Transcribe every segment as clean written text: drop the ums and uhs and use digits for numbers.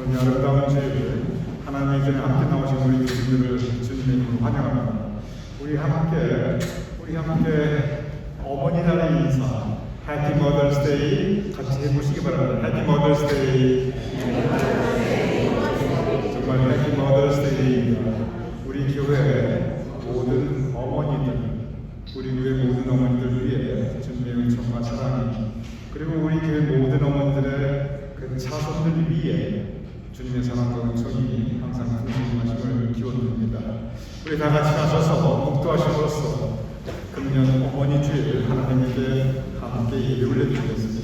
오늘 아름다운 주일 하나님의 전에 함께 나오신 우리 교수님들을 주님으로 환영합니다. 우리 함께 어머니 날의 인사 Happy Mother's Day 같이 해보시기 바랍니다. Happy Mother's Day. 정말 Happy Mother's Day입니다. 우리 교회 모든 어머니들, 우리 교회 모든 어머니들 위해 주님의 은총과 사랑이, 그리고 우리 교회 모든 어머니들의 그 자손들 위에 주님의 사랑과 은총이 항상 풍성하심을 기원드립니다. 우리 다 같이 나서서 목도하심으로써 금년 어머니 주일 하나님께 함께 예배 올려드리겠습니다.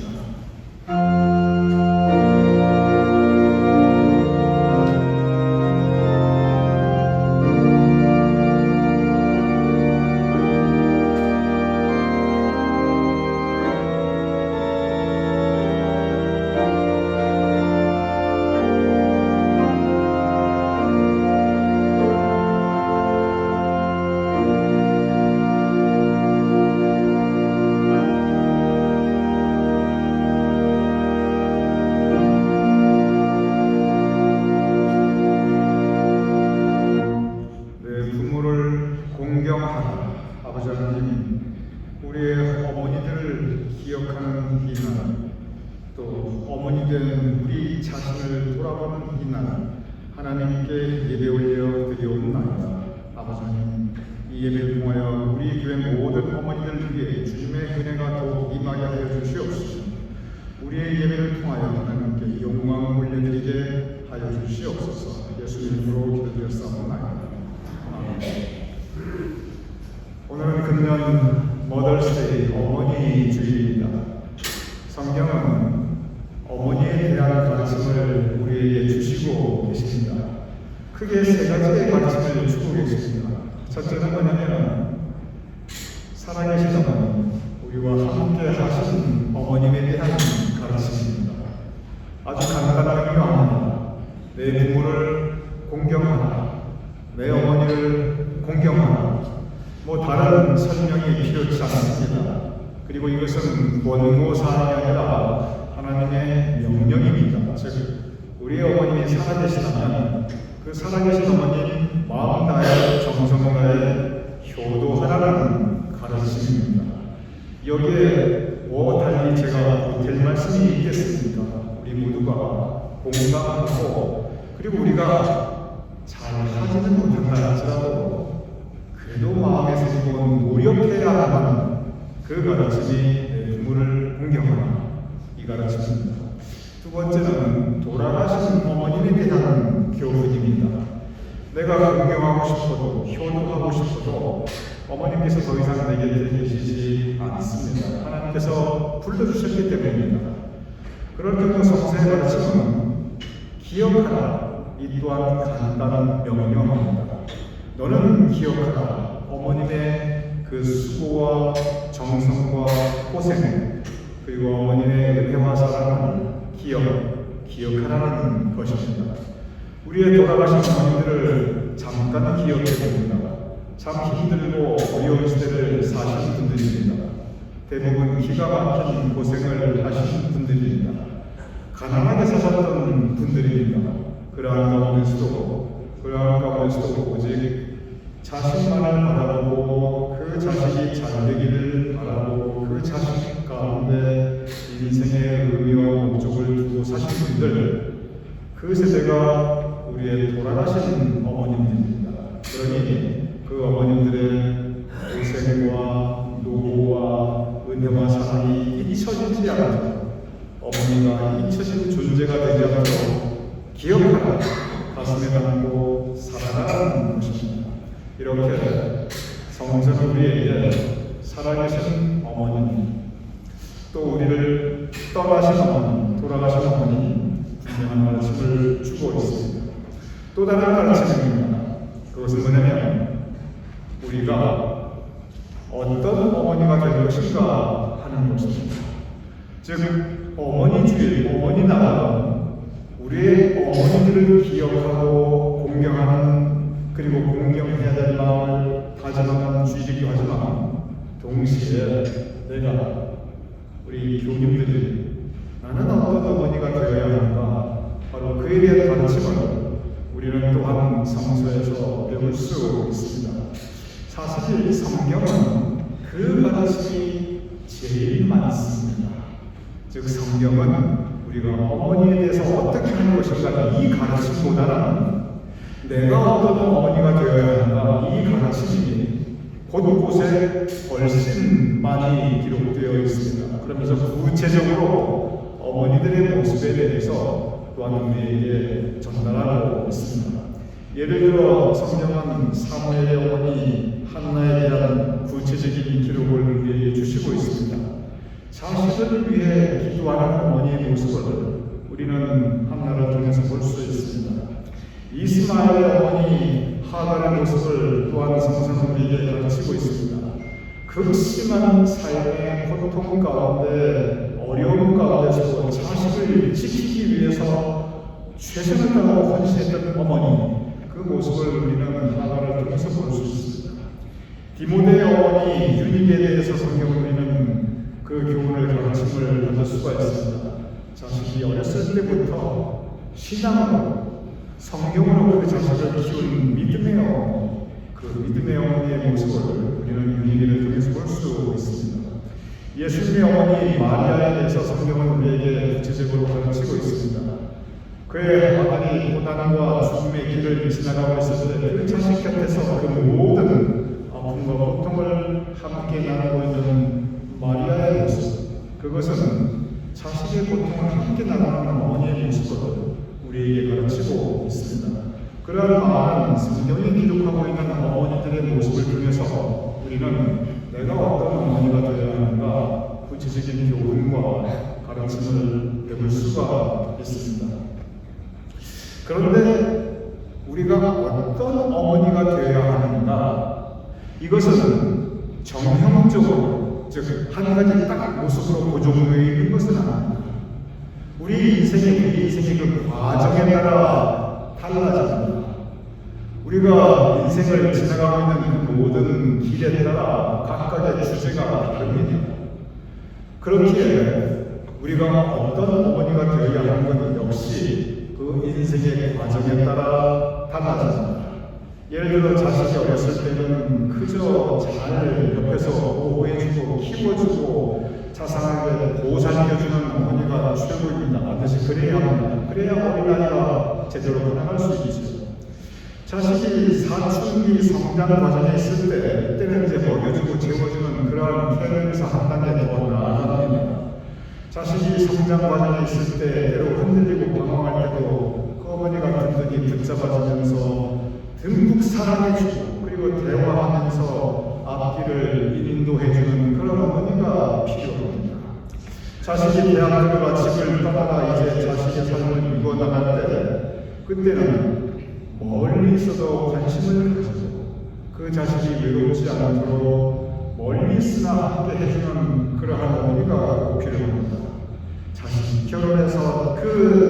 아버지 하나님, 우리의 어머니들을 기억하는 이 날, 또 어머니 된 우리 자신을 돌아보는 이 날, 하나님께 예배 올려 드리옵나이다. 아버지 하나님, 이 예배를 통하여 우리 교회 모든 어머니들 위해 주님의 은혜가 더욱 임하게 하여 주시옵소서. 우리의 예배를 통하여 하나님께 영광을 올려드리게 하여 주시옵소서. 예수님 이름으로 기도드렸사옵나이다. 아멘. 오늘은 금년 머더스데이 어머니 주일입니다. 성경은 어머니에 대한 가르침을 우리에게 주시고 계십니다. 크게 세 가지의 가르침을 주고 계십니다. 첫째는 뭐냐면 살아계신 어머니, 우리와 함께 하신 어머님에 대한 가르침입니다. 아주 간단하게 표현합니다. 내 부모를 공경하라, 내 어머니를 공경하라. 다른 설명이 필요치 않습니다. 그리고 이것은 권고사항이 아니라 하나님의 명령입니다. 즉, 우리의 어머님이 살아계시다면 그 살아계신 어머님 마음 다해 정성 다해 효도하라는 가르침입니다. 여기에 달리 제가 보탤 말씀이 있겠습니까? 우리 모두가 공감하고, 그리고 우리가 잘 하지는 못한다 할지라도 그래도 마음에서 노력해야 하는 그 가르침이 내 부모를 공경하라, 이 가르침입니다. 두 번째는 돌아가신 어머님에 대한 교훈입니다. 내가 공경하고 싶어도 효도하고 싶어도 어머님께서 더 이상 내 곁에 계시지 않습니다. 하나님께서 불러주셨기 때문입니다. 그럴 경우 성서의 가르침은 기억하라, 이 또한 간단한 명령입니다. 너는 기억하라. 어머님의 그 수고와 정성과 고생, 그리고 어머님의 은혜와 사랑을 기억하라는 것입니다. 우리의 돌아가신 어머니들을 잠깐 기억해 봅니다. 참 힘들고 어려운 시대를 사신 분들입니다. 대부분 기가 막힌 고생을 하신 분들입니다. 가난하게 사셨던 분들입니다. 그러한 가운데서도 오직 자신만을 바라보고 그 자식이 잘 되기를 바라보고 그 자식 가운데 인생의 의미와 목적을 두고 사신 분들, 그 세대가 우리의 돌아가신 어머님들입니다. 그러니 그 어머님들의 고생과 노고와 은혜와 사랑이 잊혀지지 않도록, 어머니가 잊혀진 존재가 되지 않도록 기억하라, 가슴에 담고 살아가는 것입니다. 이렇게 성서는 우리에게 살아계신 어머니, 또 우리를 떠나신 어머니, 돌아가신 어머니 분명한 가르침을 주고 있습니다. 또 다른 가르침입니다. 그것은 뭐냐면 우리가 어떤 어머니가 될 것인가 하는 것입니다. 즉, 어머니 주일, 어머니 날은 우리의 어머니들을 기억하고 공경하는, 그리고 공경해야 될 마음을 다짐하는 주일이기도 하지만, 동시에 내가 우리 교님들이 나는 어떤 어머니가 되어야 하는가, 바로 바로 그에 대한 가르침을 우리는 또한 성서에서 배울 수 있습니다. 사실 성경은 그 가르침이 제일 많습니다. 즉 성경은 우리가 어머니에 대해서 어떻게 하는 것인가 이 가르침보다는 내가 어떤 어머니가 되어야 한다 이 가르침이 곳곳에 훨씬 많이 기록되어 있습니다. 그러면서 구체적으로 어머니들의 모습에 대해서 또한 우리에게 전달하고 있습니다. 예를 들어 성경은 사무엘의 어머니 한나에 대한 구체적인 기록을 우리에게 주시고 있습니다. 자식을 위해 기도하는 어머니의 모습을 우리는 한나를 통해서 볼 수 있습니다. 이스마엘의 어머니 하갈의 모습을 또한 성경은 우리에게 가르치고 있습니다. 극심한 삶의 고통 가운데 어려움 가운데서 자식을 지키기 위해서 최선을 다하고 헌신했던 어머니 그 모습을 우리는 하갈을 통해서 볼 수 있습니다. 디모데의 어머니 유닉에 대해서 성경은 우리는 그 교훈을 가르침을 받을 수가 있습니다. 자식이 어렸을 때부터 신앙으로 성경으로 그 자식을 키운 믿음의 어머니, 그 믿음의 어머니의 모습을 우리는 유니기를 통해서 볼 수 있습니다. 예수님의 어머니 마리아에 대해서 성경은 우리에게 구체적으로 가르치고 있습니다. 그의 아들이 고난과 죽음의 길을 지나가고 있을 때 그 자식 곁에서 그 모든 아픔과 고통을 함께 나누고 있는 마리아의 모습, 그것은 자식의 고통을 함께 나누는 어머니의 모습을 우리에게 가르치고 있습니다. 그러한 많은 성경이 기록하고 있는 어머니들의 모습을 통해서 우리는 내가 어떤 어머니가 되어야 하는가 구체적인 교훈과 가르침을 배울 수가 있습니다. 그런데 우리가 어떤 어머니가 되어야 하는가 이것은 정형적으로 즉 한 가지 딱 모습으로 고정되어 있는 것은 아닙니다. 우리 인생의 그 과정에 따라 달라집니다. 우리가 인생을 지나가고 있는 그 모든 길에 따라 각각의 주제가 다릅니다. 그렇기에 우리가 어떤 어머니가 되어야 하는 것 역시 그 인생의 과정에 따라 달라집니다. 예를 들어 자식이 어렸을 때는 그저 잘 옆에서 보호해주고 키워주고 자상하게 보살펴주는 어머니가 최고입니다. 반드시 그래야 합니다. 그래야 어린아이가 제대로 살아갈 수 있죠. 자식이 사춘기 성장 과정에 있을 때 이때는 이제 먹여주고 재워주는 그런 케어에서 한 단계 더 나아갑니다. 자식이 성장 과정에 있을 때 때로 흔들리고 방황할 때도 그 어머니가 든든히 붙잡아주면서 듬뿍 사랑해주고 그리고 대화하면서 앞길을 인도해주는 그런 어머니가 필요합니다. 자식이 대학교를 마치고 떠나가 이제 자식의 삶을 이루어나갈 때 그때는 멀리 있어도 관심을 가지고 그 자식이 외롭지 않도록 멀리 있으나 함께 해주는 그러한 어머니가 필요합니다. 자식이 결혼해서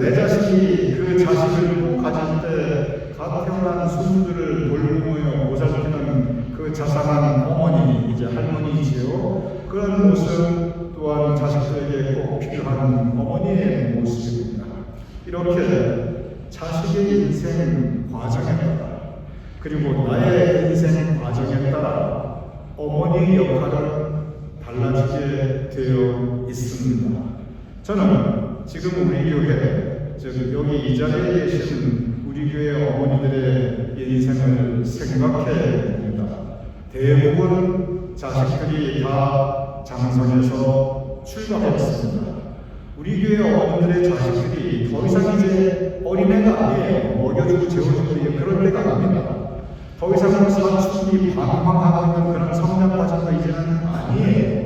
내 자식이 그 자식을 가질 때 갓 태어난 손주들을 돌보며 보살피는 그 자상한 어머니, 이제 할머니이지요. 그런 모습 또한 자식들에게 꼭 필요한 어머니의 모습입니다. 이렇게 자식의 인생 과정에 따라 그리고 나의 인생 과정에 따라 어머니의 역할은 달라지게 되어 있습니다. 저는 지금 우리 교회, 즉 여기 이 자리에 계신 우리 교회 어머니들의 인생을 생각해 봅니다. 대부분 자식들이 다 장성에서 출가하였습니다. 우리 교회 어머니들의 자식들이 더 이상 이제 어린애가 아니에요. 먹여주고 재워주고 그럴 때가 아닙니다. 더 이상 사춘기 방황하고 있는 그런 성장 과정도 이제는 아니에요.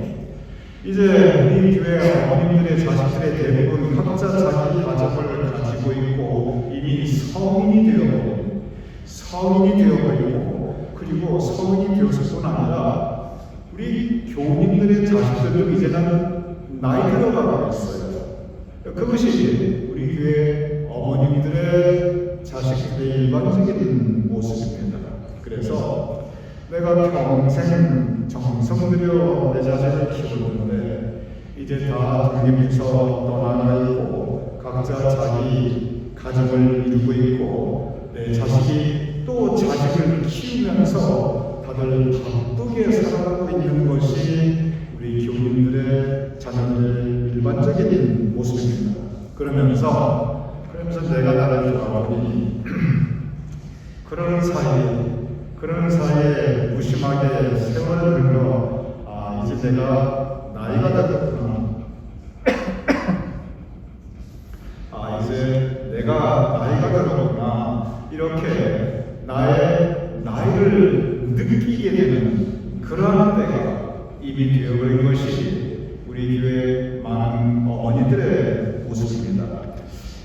이제 우리 교회 어머님들의 자식들의 대부분 각자 자기 가정을 가지고 있고 이미 성인이 되어버리고 그리고 성인이 되었을 뿐 아니라 우리 교우님들의 자식들도 이제는 나이 들어가고 있어요. 그것이 우리 교회 어머님들의 자식들의 일반적인 모습입니다. 그래서 내가 평생 정성 들여 내 자식을 키우는데 이제 다 독립해서 떠나가 있고 각자 자기 가정을 이루고 있고 내 자식이 또 자식을 키우면서 다들 바쁘게 살아가고 있는 것이 우리 교인들의 자녀들의 일반적인 모습입니다. 그러면서 내가 나를 돌아보니 그런 사이에 무심하게 세월을 흘러 이제 내가 나이가 되었구나. 이제 내가 나이가 되었구나. 이렇게 나의 나이를 느끼게 되는 그러한 때가 이미 되어버린 것이 우리 교회 많은 어머니들의 모습입니다.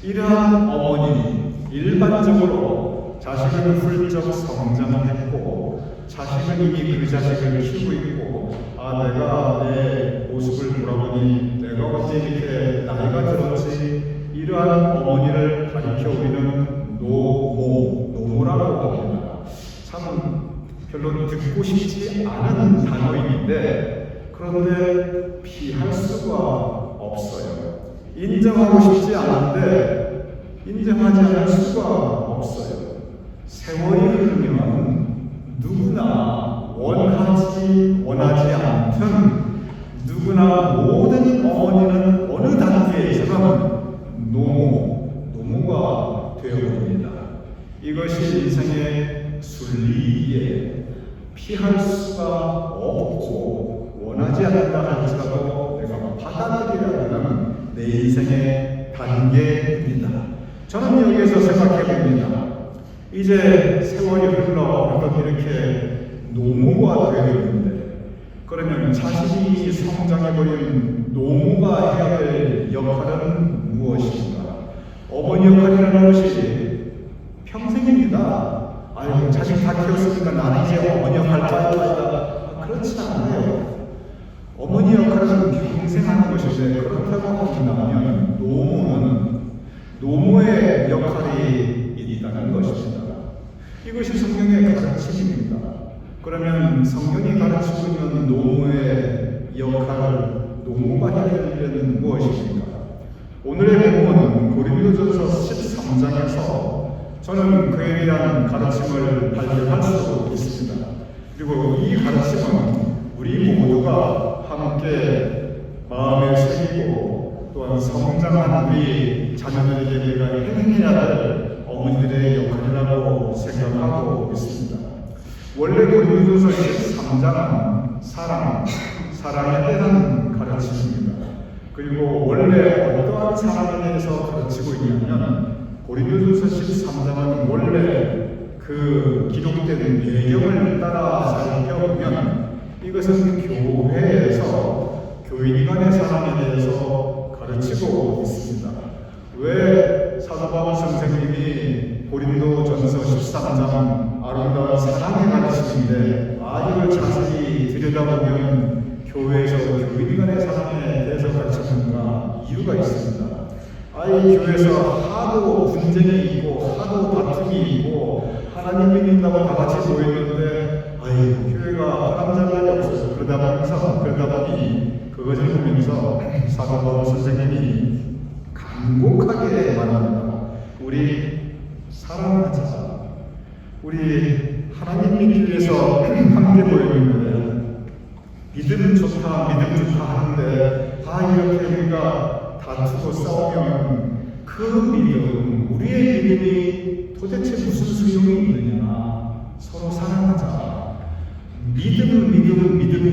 이러한 어머니 일반적으로 자식을 훌쩍 성장했고 자식은 이미 그 자식을 키우고 있고 내가 내 모습을 돌아보니 내가 언제 이렇게 나이가 들었지. 이러한 어머니를 가리켜 우리는 노모라고 합니다. 참 별로 듣고 싶지 않은 단어인데 그런데 피할 수가 없어요. 인정하고 싶지 않은데 인정하지 않을 수가 없어요. 세월이 흐르면 누구나 원하지 않든 누구나 모든 어머니는 어느 단계에서는 노모가 되어버립니다. 이것이 인생의 순리에 피할 수가 없고 원하지 않는다 할지라도 내가 받아들여야 하는 내 인생의 단계입니다. 저는 여기에서 생각해 봅니다. 이제 세월이 흘러 이렇게 노모가 되었는데 그러면 자신이 성장해버린 노모가 해야 될 역할은 무엇인가? 어머니 역할이라는 것이 평생입니다. 자식 다 키웠으니까 나는 이제 어머니 역할 빠져야 그렇지 않아요. 어머니 역할은 평생 하는 것인데 그렇다고 한다면 노모의 역할이 있다는 것입니다. 이것이 성경의 가르침입니다. 그러면 성경이 가르치고 있는 노모의 노모가 해야 될 일은 무엇입니까? 오늘의 본문은 고린도전서 13장에서 저는 그에 대한 가르침을 발견할 수 있습니다. 그리고 이 가르침은 우리 모두가 함께 마음에 새기고 또한 성장한 우리 자녀들에게 우리가 행해야 될 어머니들의 역할이라고 생각하고 있습니다. 원래 고린도전서 13장은 사랑에 대한 가르침입니다. 그리고 원래 어떠한 사랑에 대해서 가르치고 있냐면 고린도전서 13장은 원래 그 기록된 배경을 따라 살펴보면 이것은 교회에서 교인 간의 사랑에 대해서 가르치고 있습니다. 왜 사도 바울 선생님이 고린도전서 13장 아름다운 사랑의 가르침인데 이걸 자세히 들여다보면 교회에서 교인 간의 사랑에 대해서 가르쳤는가 이유가 있습니다. 이 교회에서 하도 분쟁이 있고 하도 다툼이 있고 하나님 믿는다고 다 같이 모였는데 교회가 바람장난이 없어요. 그러다 보니 그것을 보면서 사도 바울 선생님이 간곡하게 말합니다. 우리 사랑하자. 우리 하나님 믿기 위해서 함께 모였는데 믿음 좋다 하는데 이렇게 우리가 다투고 싸우면 그 믿음, 우리의 믿음이 도대체 무슨 소용이 있느냐. 서로 사랑하자. 믿음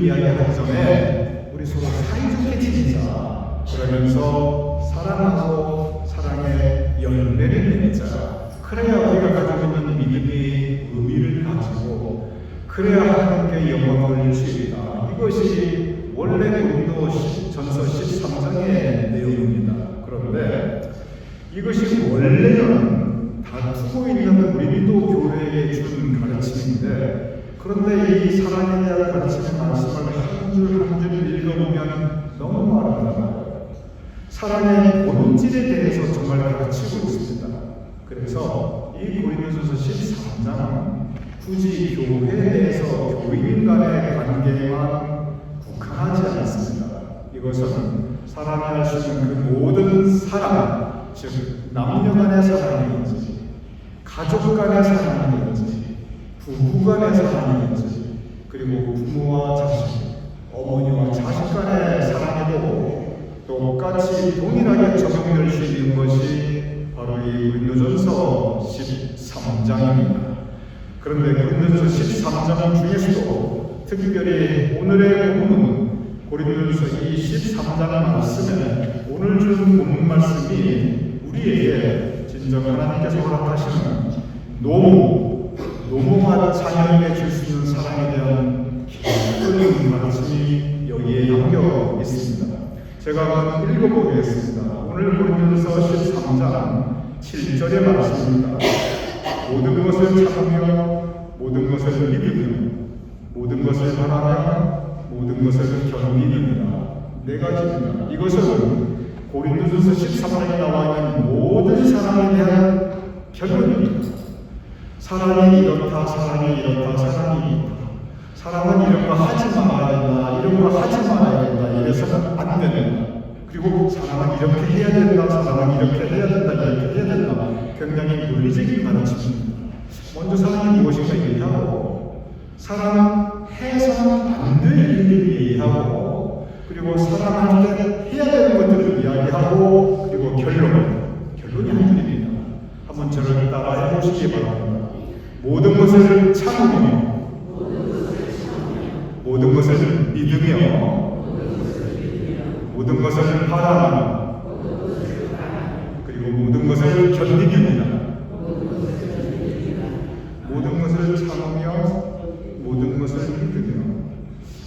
이야기하기 전에 우리 서로 사이좋게 지내자. 그러면서 사랑하고 사랑의 열매를 맺자. 그래야 우리가 가지고 있는 믿음이 의미를 가지고 그래야 하나님께 영광을 주리라. 이것이 원래 고린도전서 13장의 내용입니다. 그런데 이것이 원래는 다투고 있는 고린도 교회에 준 가르침인데 그런데 이 사랑에 대한 가르침의 말씀을 한 줄 한 줄 읽어보면 너무 아름다워요. 사랑의 본질에 대해서 정말 가르치고 있습니다. 그래서 이 고린도전서 13장은 굳이 교회에 대해서 교인 간의 관계만 국한하지 않습니다. 이것은 사랑할 수 있는 그 모든 사랑, 즉 남녀 간의 사랑이든지 가족 간의 사랑이든지 부부 간의 사랑이든지 그리고 부모와 자식, 어머니와 자식 간의 사랑에도 똑같이 동일하게 적용될 수 있는 것이 바로 이 고린도전서 13장입니다. 그런데 고린도전서 13장 중에서도 특별히 오늘의 본문 고린도전서 이 13장 말씀에 오늘 준 본문 말씀이 우리에게 진정 하나님께서 허락하시는 노모가 자녀에게 줄 수 있는 사랑에 대한 깊은 말씀이 여기에 담겨 있습니다. 제가 한번 읽어보겠습니다. 오늘 고린도전서 13장 7절의 말씀입니다. 모든 것을 참으며 모든 것을 믿으며 모든 것을 바라며 모든 것을 견디느니라. 네 가지입니다. 이것은 고린도전서 13장에 나와 있는 모든 사랑에 대한 결론입니다. 사랑이 이렇다, 사랑이 이렇다, 사랑이 이렇다. 사랑은 이런 거 하지 말아야 된다, 이런 거 하지 말아야 된다, 이래서는 안 된다. 그리고 사랑은 이렇게 해야 된다, 사랑은 이렇게 해야 된다, 이렇게 해야 된다. 굉장히 논리적인 가르침입니다. 먼저 사랑이 무엇인가 얘기하고, 사랑은 해서는 안 될 일을 얘기하고, 그리고 사랑할 때 해야 되는 것들을 이야기하고, 그리고 결론이 한 줄입니다. 한번 저를 따라해 보시기 바랍니다. 모든 것을 참으며 모든 것을 믿으며 모든 것을 바라며 그리고 모든 것을 견디느니라. 모든 것을 참으며 모든 것을 믿으며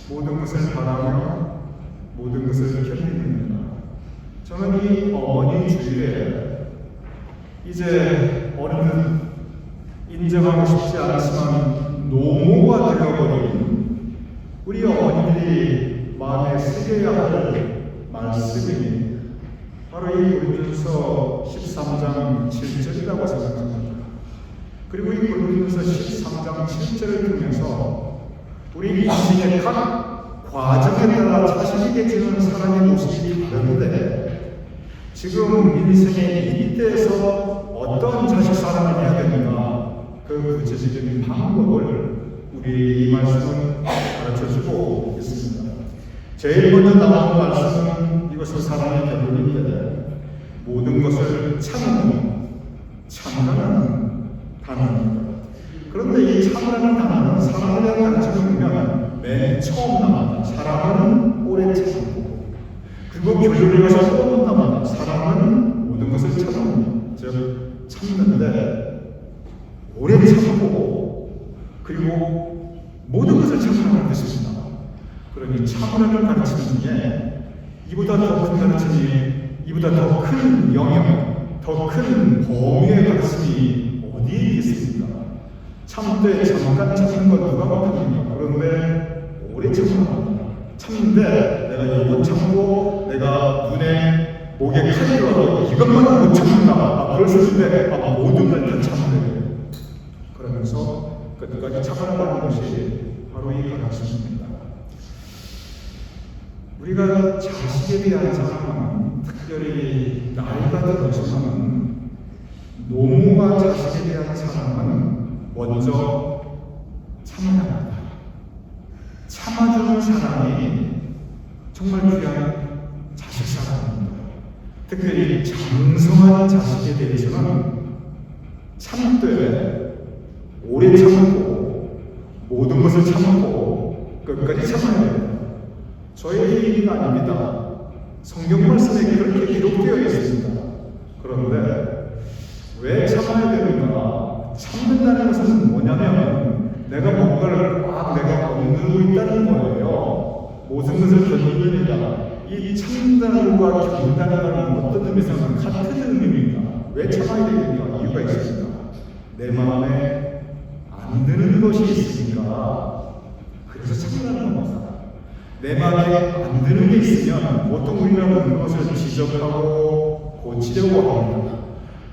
모든 것을 바라며 모든 것을 견디느니라. 저는 이 어머니 주일에 이제 어느 인정하고 싶지 않지만 노모가 되어버린 우리 어머니들이 마음에 새겨야 할 말씀이 바로 이 고린도전서 13장 7절이라고 생각합니다. 그리고 이 고린도전서 13장 7절을 통해서 우리 인생의 각 과정에 따라 자신에게 주는 사랑의 모습이 다른데 지금 인생의 이때에서 어떤 자식 사랑을 해야 되는가 그 구체적인 방법을 우리 이 말씀은 가르쳐주고 있습니다. 제일 먼저 나오는 말씀은 이것은 사랑의 결론인데 모든 것을 참으라는 단어입니다. 그런데 이 참으라는 단어는 사랑에 대한 가르침을 보면 맨 처음 나옵니다. 사랑은 오래 참고 그리고 결론에 가서 또 나옵니다. 사랑은 모든 것을 참습니다. 즉 참는데 오래 참고 그리고 모든 것을 참으라는 뜻입니다. 그러니 참으라는 가르침 중에 이보다 더 큰 가르침이 이보다 더 큰 영역, 더 큰 범위의 가르침이 어디에 있겠습니까? 참되 잠깐 참는 건 누가 못합니까? 그런데 오래 참으라. 참는데 내가 이거 참고 내가 눈에 목에 칼이 들어도 이것만 못 참는다. 그랬을 때 모든 걸 다 참는 그러면서 끝까지 참아나가는 것이 바로 이 가르침입니다. 우리가 자식에 대한 사랑은 특별히 나이가 들어서는 노모가 자식에 대한 사랑은 먼저 참아야 합니다. 참아주는 사랑이 정말 귀한 자식 사랑입니다. 특별히 장성한 자식에 대해서는 참되 오래 참고 모든 것을 참고 끝까지 참아야 됩니다. 저의 얘기가 아닙니다. 성경 말씀에 그렇게 기록되어 있습니다. 그런데 왜 참아야 되는가? 참는다는 것은 뭐냐면 내가 뭔가를 내가 억누르고 있다는 거예요. 모든 것을 견디느니라. 이 참는다는 것과 견딘다는 것은 어떤 의미에서는 같은 의미입니다. 왜 참아야 되는가? 이유가 있습니다. 내 마음에 안 드는 것이 있으니까 그래서 참으라는 겁니다. 내 마음에 안 드는 게 있으면 보통 우리는 그것을 지적하고 고치려고 합니다.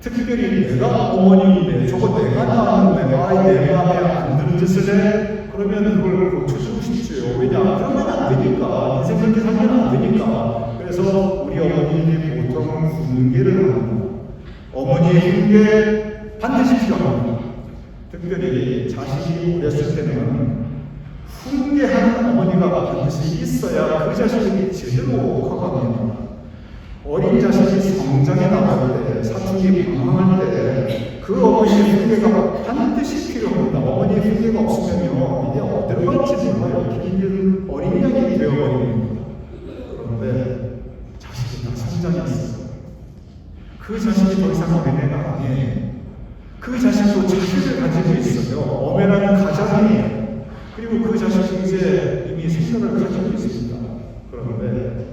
특별히 내가 어머니인데 저거 내가 낳았는데 내 마음에 안 드는 짓을 해? 그러면 그걸 고쳐주고 싶지요. 왜냐? 그러면 안 되니까. 인생 그렇게 살면 안 되니까. 그래서 우리 어머니들이 보통 훈계를 합니다. 어머니의 훈계 반드시 필요합니다. 특별히 자식이 어렸을 때는 훈계하는 어머니가 반드시 있어야 그 자식이 제대로 커갑니다. 어린 자식이 성장해 나갈 때, 사춘기 방황할 때 그 어머니의 훈계가 반드시 필요합니다. 어머니의 훈계가 없으면요, 이게 어디로 갈지 몰라요. 길을 어린 양이 되어버립니다. 그런데 자식이 다 성장했어요. 그 자식이 더 이상 어린애가 아니에요. 그 자식도 자식을 가지고 있어요. 엄연한 가장이에요. 그리고 그 자식이 이제 이미 생각을 가지고 있습니다. 그런데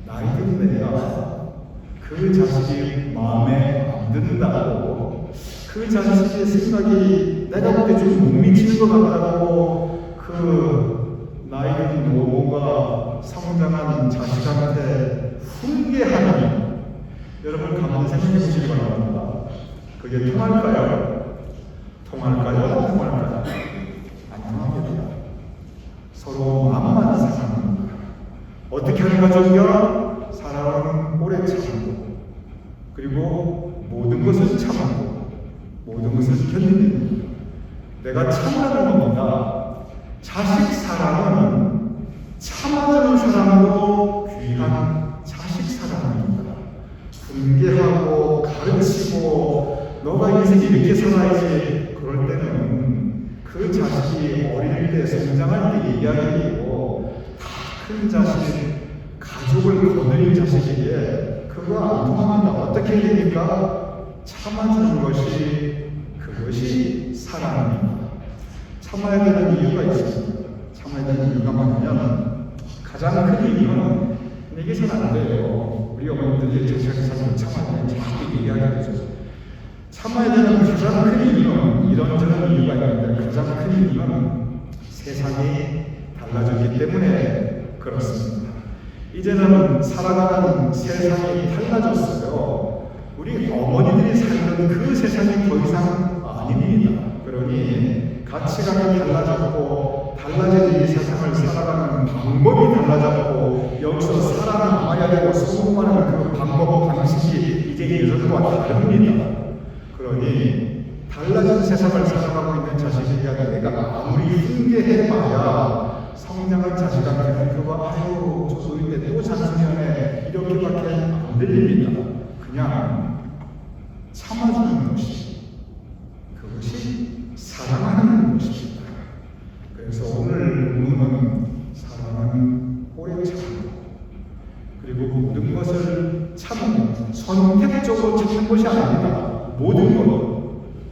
나이 든 내가 그 자식이 마음에 안 든다고, 그 자식의 생각이 내가 볼 때 좀 못 미치는 것 같다고 그 나이 든 노모가 성장한 자식한테 훈계하는, 여러분 가만히 생각해 보시기 바랍니다. 그게 통할까요? 통할까요? 통할까요? 안 통합니다. 서로 마음만 사랑합니다. 어떻게 하는 가족이야? 사랑은 오래 참고, 그리고 모든 것을 참고, 모든 것을 견디는, 내가 참으라는 겁니다. 자식 사랑은 참아주는 사랑도 귀한 자식 사랑입니다. 훈계하고 가르치고 너가 인생 이렇게 살아야지, 그럴 때는 그 자식이 어릴 때 성장할 때 이야기이고, 다 큰 자식, 가족을 거느린 자식에게 그거 안 통합니다. 어떻게 해야 됩니까? 참아주는 것이, 그것이 사랑입니다. 참아야 되는 이유가 있습니다. 참아야 되는 이유가 뭐냐면, 가장 큰 이유는 내게서는 안 돼요. 우리 어머니들이 자식을 살면 참아야 돼. 자꾸 이야기하죠. 참아야 되는 가장 큰 이유는 이런저런 이유가 있는데, 가장 큰 이유는 세상이 달라졌기 때문에 그렇습니다. 이제는 살아가는 세상이 달라졌어요. 우리 어머니들이 살던 그 세상이 더 이상 아닙니다. 그러니 가치관이 달라졌고, 달라진 이 세상을 살아가는 방법이 달라졌고, 여기서 살아남아야 되고 성공하는 그 방법, 방식이 이제 예전과 다릅니다. 그러니 달라진 세상을 살아가고 있는 자식에게 내가 아무리 훈계해봐야 성장한 자식한테는 그거 아유 저 소리인데 또 잔소리하네 이렇게밖에 안 들립니다. 그냥 참아주는 것이, 그것이 사랑하는 것입니다. 그래서 오늘 본문은 사랑은 오래 참고, 그리고 모든 것을 참는, 선택적으로 참는 것이 아닙니다. 모든 것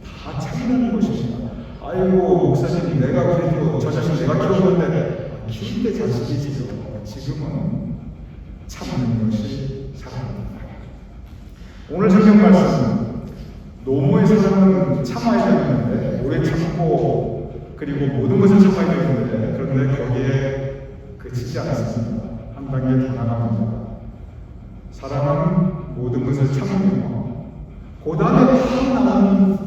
다 참는 것입니다. 아이고 목사님, 내가 그래도 저 자식 내가 키웠는데, 키울 때 자식이지요. 지금은 참는 것이 사랑입니다. 오늘 성경 말씀은 노모의 사랑은 참아야 되는데, 오래 참고 그리고 모든 것을 참아야 되는데, 그런데 거기에 그치지 않습니다. 한 단계 더 나갑니다. 사랑은 모든 것을 참으며, 그 다음에 다 나오는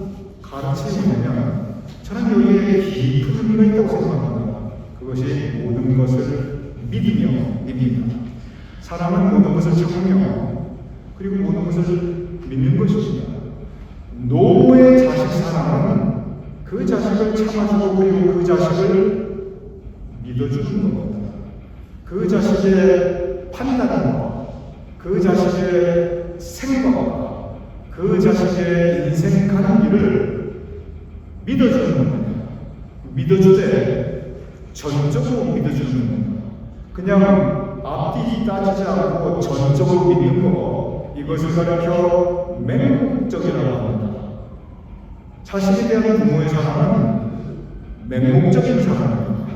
가르침이 뭐냐면, 저는 여기에 깊은 의미가 있다고 생각합니다. 그것이 모든 것을 믿으며입니다. 사랑은 모든 것을 참으며, 그리고 모든 것을 믿는 것입니다. 노모의 자식 사랑은 그 자식을 참아주고, 그리고 그 자식을 믿어주는 겁니다. 그 자식의 판단과 그 자식의 생각과 그 자식의 인생 가는 길을 믿어주는 겁니다. 믿어주되 전적으로 믿어주는 겁니다. 그냥 앞뒤 따지지 않고 전적으로 믿는 거, 이것을 가리켜 맹목적이라고 합니다. 자식에 대한 부모의 사랑은 맹목적인 사랑입니다.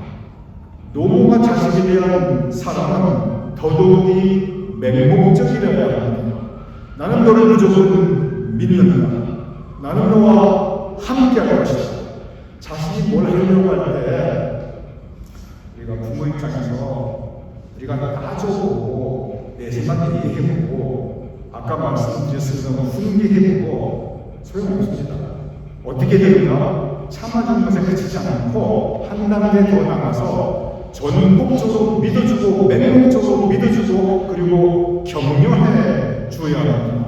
노모가 자식에 대한 사랑은 더더욱이 맹목적이라고 합니다. 나는 너를 무조건 믿는다. 나는 너와 함께 할 것이다. 자식이 뭘 하려고 할 때, 우리가 부모 입장에서 우리가 따져보고 내 생각 얘기해보고 아까 말씀드렸습니다. 훈계해보고 소용없습니다. 어떻게 되느냐? 참아주는 것에 그치지 않고 한 단계 더 나가서 전폭적으로 믿어주고 맹목적으로 믿어주고, 그리고 격려해 주어야 합니다.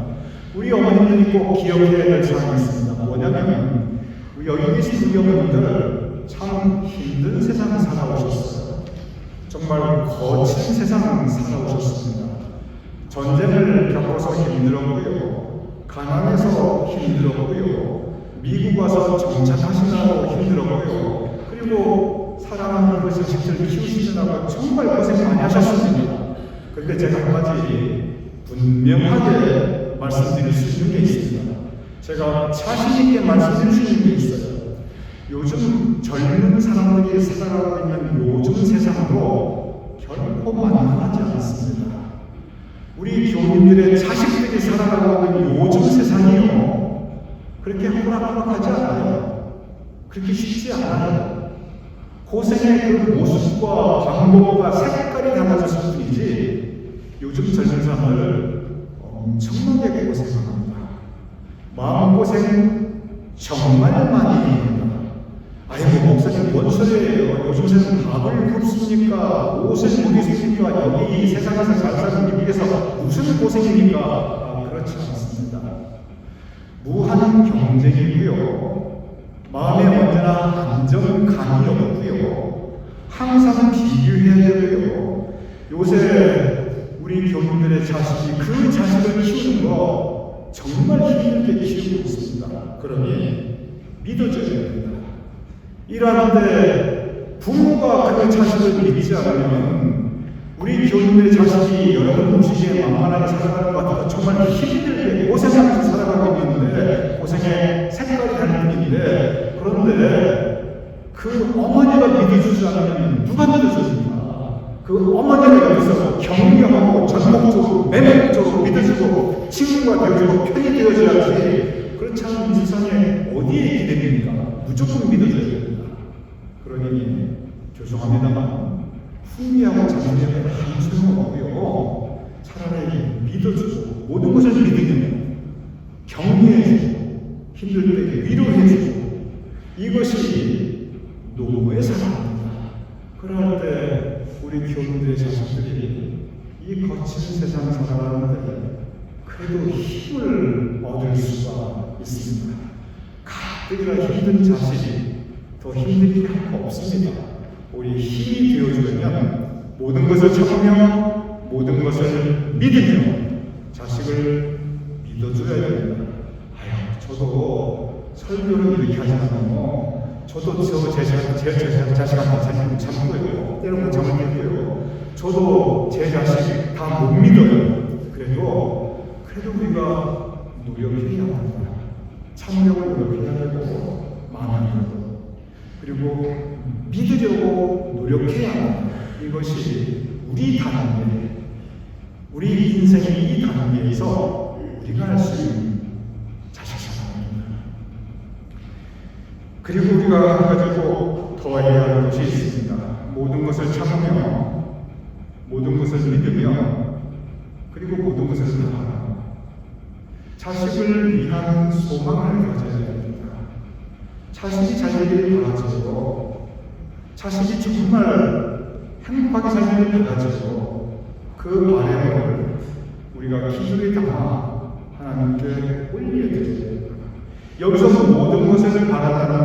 우리 어머님들이 꼭 기억해야 될 사항이 있습니다. 뭐냐면 여기 계신 우리 어머님들 참 힘든 세상을 살아오셨어요. 정말 거친 세상을 살아오셨습니다. 전쟁을 겪어서 힘들었고요. 가난해서 힘들었고요. 미국 와서 정착하시느라고 힘들었고요. 그리고 사랑하는 그 자식들 키우시느라고 정말 고생 많이 하셨습니다. 그런데 제가 한 가지 분명하게 말씀드릴 수 있는 게 있습니다. 제가 자신 있게 말씀드릴 수 있는 게 있어요. 요즘 젊은 사람들이 살아가고 있는 요즘 세상으로 결코 만만하지 않습니다. 우리 교민들의 자식들이 살아가고 있는 요즘 세상이요, 그렇게 호락호락하지 않아요. 그렇게 쉽지 않아요. 고생의 그 모습과 방법과 색깔이 달라졌을 뿐이지 요즘 젊은 사람들 엄청나게 고생합니다. 마음고생 정말 많이 합니다. 아이고 목사님 뭔 소리예요? 요즘 세상 밥을 굶습니까? 옷을 못 입습니까? 여기 이 세상에서 잘 사는 미국에서 무슨 고생입니까? 그렇지 않습니다. 무한 경쟁이고요. 마음에 언제나 안정감이 없고요. 항상 비교해야 되고요. 요새 우리 교민들의 자식이 그 자식을 키우는 거 정말 힘들게 키우고 있습니다. 그러니 믿어줘야 됩니다. 일하는데 부모가 그 자식을 믿지 않으면 우리 교인들의 자식이 여러분 보시기에 만만하게 살아가는 것 같아도 정말 힘들게 고생하면서 살아가고 있는데, 고생의 색깔이 다른 뿐인데, 그런데 그 어머니가 믿어주지 않으면 누가 믿어줍니까? 그 어머니가 여기서 격려하고 전폭적으로 매력적으로 믿어주고 친구가 되어주고 편이 되어줘야지. 그렇지 않으면 이 세상에 어디에 기대됩니까? 무조건 믿어줘야 됩니다. 그러니 죄송합니다만 후회하고 자신에게 아무 소용없고요. 차라리 믿어주고 모든 것을 믿으면 격려해주고 힘들 때 위로해주고, 이것이 노무의 사랑입니다. 그럴 때 우리 교인들의 자식들이 이 거친 세상 살아가는데 그래도 힘을 얻을 수가 있습니다. 가뜩이나 힘든 자식이 더 힘든 게 없습니다. 우리 힘이 되어주려면 모든 것을 참으며 모든 것을 믿으며 자식을 믿어줘야 됩니다. 아유, 저도 설교를 이렇게 하지 않으면 저도 제 자식한테 참고요. 때로는 참을 때고요. 저도 제 자식 다 못 믿어요. 그래도 우리가 노력해야 합니다. 참으려고 노력해야 되고 마음이라도, 그리고 믿으려고 노력해야 합니다. 이것이 우리 단계, 우리 인생의 이 단계에서 우리가 할 수 있는 자식 사랑입니다. 그리고 우리가 한 가지 꼭 더 해야 할 것이 있습니다. 모든 것을 참으며 모든 것을 믿으며 그리고 모든 것을 다하며 자식을 위한 소망을 가져야 됩니다. 자식이 잘 되기를 바라지고 자식이 정말 행복하게 살기를 바라지고 그 바람을 우리가 기도에 담아 하나님께 올려드려야 됩니다. 여기서 모든 것을 바란다는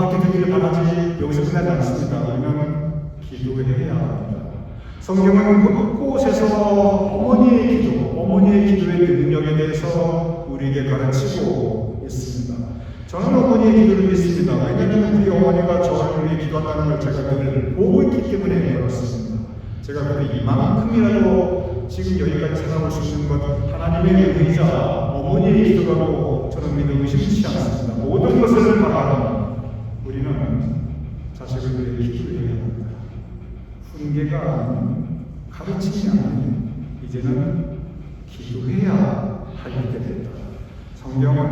그렇게 되기를 바라지 여기서 끝나지 않습니다. 우리는 기도해야 합니다. 성경은 곳곳에서 어머니의 기도의 능력에 대해서 우리에게 가르치고 있습니다. 저는 어머니의 기도를 믿습니다. 왜냐하면 우리 어머니가 저를 위해 기도한다는 걸 제가 늘 보고 있기 때문에 그렇습니다. 제가 그 이만큼이라도 지금 여기까지 살아올 수 있는 것 하나님의 은혜이자 어머니의 기도라고 저는 믿어 의심치 않습니다. 모든 것을 바라는 우리는 자식을 위해 기도해야 합니다. 훈계가 가르치지 않으면 이제는 기도해야 할 때가 됐다. 성경은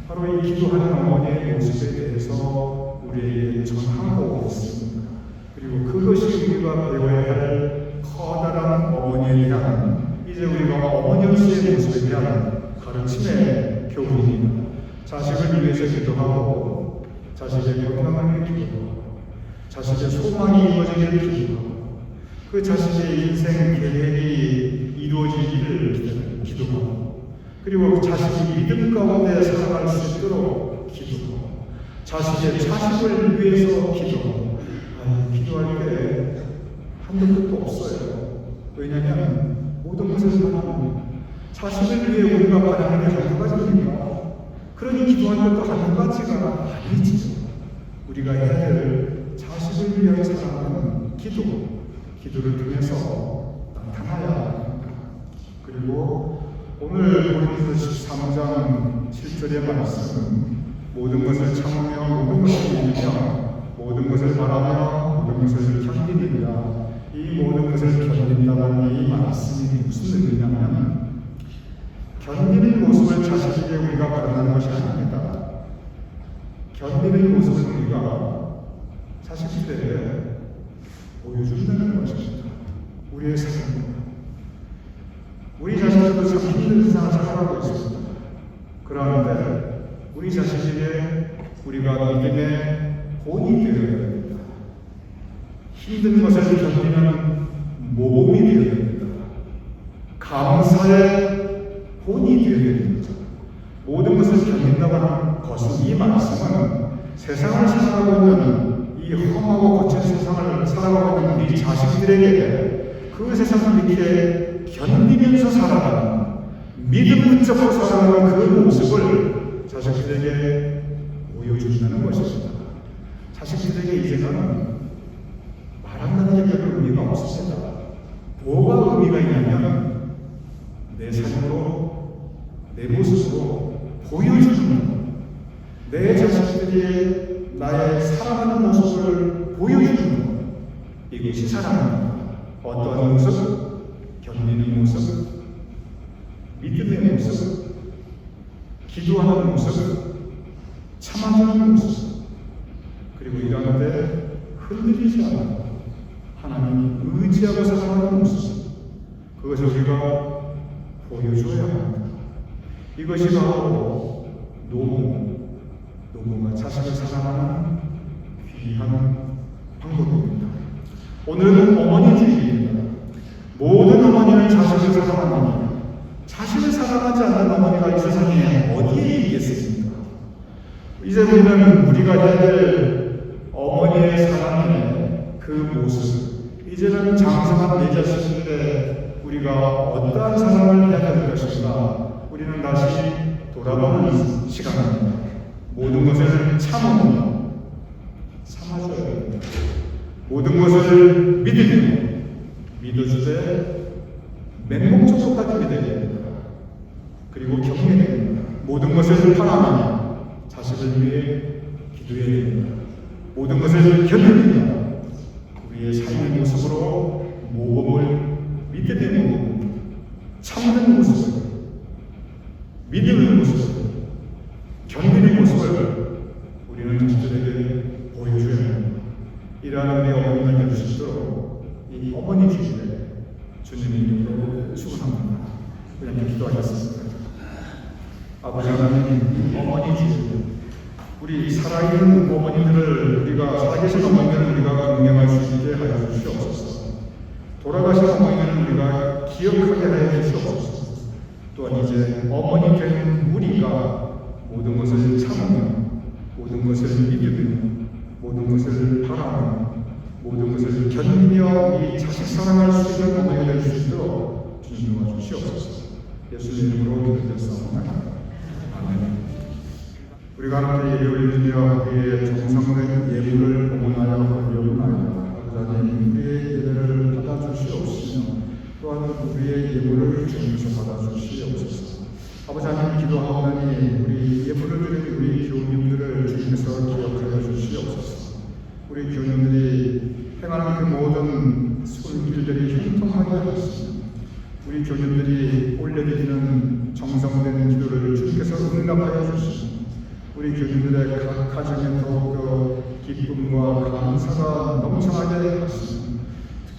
바로 이 기도하는 어머니의 모습에 대해서 우리에게 전하고 있습니다. 그리고 그것이 우리가 배워야 할 커다란 어머니에 대한, 이제 우리가 어머니로서의 모습에 대한 가르침의 교훈입니다. 자식을 위해서 기도하고 자식의 건강을 기도하고 자식의 소망이 이루어지기를 기도하고 그 자식의 인생 계획이 이루어지기를 기도하고 그리고 자신이 믿음 가운데 살아갈 수 있도록 기도하고, 자신의 자식을 위해서 기도하고. 기도할 때 한도 끝도 없어요. 왜냐하면 모든 것을 바라는 자식을 위해 우리가 바라는 게 한 가지입니까? 그러니 기도할 것도 한 가지가 아니지. 우리가 해야 될 자식을 위하여 살아가는 기도를 통해서 나타나야 합니다. 그리고 오늘 고린도서 13장 7절의 말씀은 모든 것을 참으며 모든 것을 이기며 모든 것을 바라며 모든 것을 견디느니라. 이 모든 것을 견딘다는 이 말씀이 무슨 의미냐면, 견디는 모습을 자식에게 우리가 바라는 것이 아닙니다. 견디는 모습을 우리가 자식들에게 보여준다는 것입니다. 우리의 삶. 우리 자식들도 참 힘든 세상을 살아가고 있습니다. 그런데 우리 자식에게 우리가 믿음의 본이 되어야 됩니다. 힘든 것을 견디는 모범이 되어야 됩니다. 감사의 본이 되어야 됩니다. 모든 것을 견딘다고 하는 것은, 이 말씀은 세상을 살아가고 있는 이 험하고 거친 세상을 살아가고 있는 우리 자식들에게 그 세상을 이렇게 견디면서 살아가는, 믿음 붙잡고 살아가는 그 모습을 자식들에게 보여준다는 것입니다. 자식들에게 이제는 말한다는 게 별로 의미가 없습니다. 뭐가 의미가 있냐면 내 삶으로, 내 모습으로 보여주는 것. 내 자식들이 나의 살아가는 모습을 보여주는 것. 이것이 사랑입니다. 어떠한 모습? 견디는 모습, 믿음의 모습, 기도하는 모습, 참아주는 모습. 그리고 이러한 때 흔들리지 않고 하나님 의지하고 살아가는 모습, 그것을 우리가 보여줘야 합니다. 이것이 바로 노무가 자식을 사랑하는 귀한 방법입니다. 오늘은 어머니 주일입니다. 모든 어머니는 자식을 사랑합니다. 자식을 사랑하지 않는 어머니가 이 세상에 어디에 있겠습니까? 이제 우리는 우리가 해야 될 어머니의 사랑의 그 모습, 이제는 장성한 내 자신인데 우리가 어떠한 사랑을 해야 될 것인가, 우리는 다시 돌아보는 시간입니다. 모든 것을 참아줘야 됩니다. 모든 것을 믿어주되 맹목적으로까지 믿어야 됩니다. 그리고 경외해야 됩니다. 모든 것을 바라며 자식을 위해 기도해야 됩니다. 모든 것을 견딥니다. 우리의 삶의 모습으로 모범을, 믿음의 모범, 참는 모습을, 믿음의 모습을, 견디는 모습을 우리는 자식들에게 보여줘야 합니다. 이러한 우리 어머니가 될 수 있도록 이 어머니 주일에 주님의 이름으로 축원합니다. 우리 기도하겠습니다. 아버지 하나님, 어머니 주일, 우리 살아있는 어머니들을, 우리가 살아계신 어머니들을 우리가 공경할 수 있게 하여 주시옵소서. 돌아가신 어머니들을 우리가 기억하게 하여 주시옵소서. 또한 이제 어머니 된 우리가 모든 것을 참으며, 모든 것을 믿으며, 모든 것을 바라며, 모든 것을 견디며 이 자식 사랑할 수 있는 어머니가 될 수 있도록 주님 도와주시옵소서. 예수님 이름으로 기도드렸사옵나이다. 아멘. 우리가 함께 예배 올리며 우리의 정성된 예물을 봉헌하여 올려옵나이다. 하나님, 우리의 예배를 받아주시옵시며 또한 우리의 예물을 주님께서 받아주시옵소서. 아버지 하나님, 기도하오나니 우리 예물을 드린 우리 교우님들을 주님께서 기억하여 주시옵소서. 우리 교우님들이 행하는 그 모든 손길들이 형통하게 하옵소서. 우리 교우님들이 올려드리는 정성된 기도를 주님께서 응답하여 주시옵소서. 우리 교우님들의 각 가정에 더욱더 기쁨과 감사가 넘쳐나게 하시옵소서.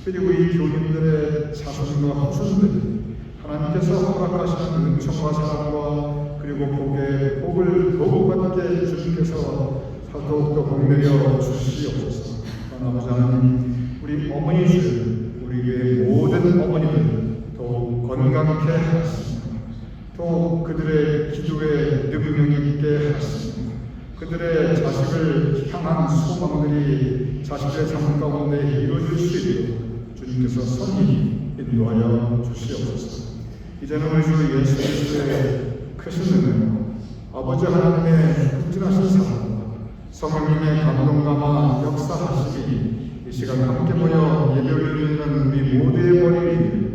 특별히 우리 교우님들의 자손과 후손들이 하나님께서 허락하시는 은총과 사랑과 그리고 복을 더욱 받게 주님께서 더욱더 복내려 주시옵소서. 아버지 하나님, 우리 어머니들, 우리 교회의 모든 어머니들 더욱 건강케 하시옵소서. 또 그들의 기도에 능력 있게 하시고 그들의 자식을 향한 소망들이 자식의 삶 가운데 이루어질 수 있도록 주님께서 선히 인도하여 주시옵소서. 이제는 우리 주 예수 그리스도의 크신 은혜와 아버지 하나님의 극진하신 사랑과 성령님의 감동감화 역사하심이 이 시간 함께 모여 예배를 드리는 우리 모두의 머리 위에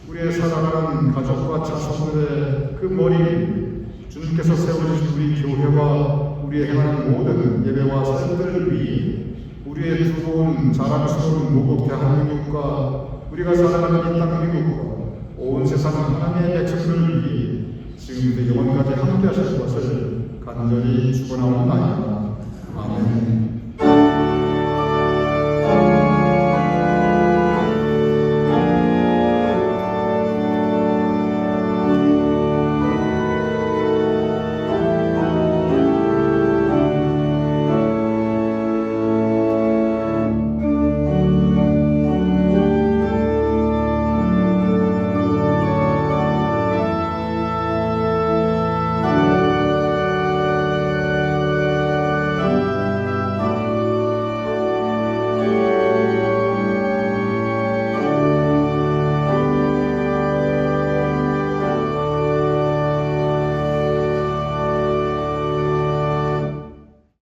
우리의 사랑하는 가족과 자손들의 그 머리 위에 주님께서 세워주신 우리 교회와 우리의 행하는 모든 예배와 사역들 위에 우리의 두고온 자랑스러운 모국 대한민국과 우리가 살아가는 이 땅 미국과 온 세상 하나님의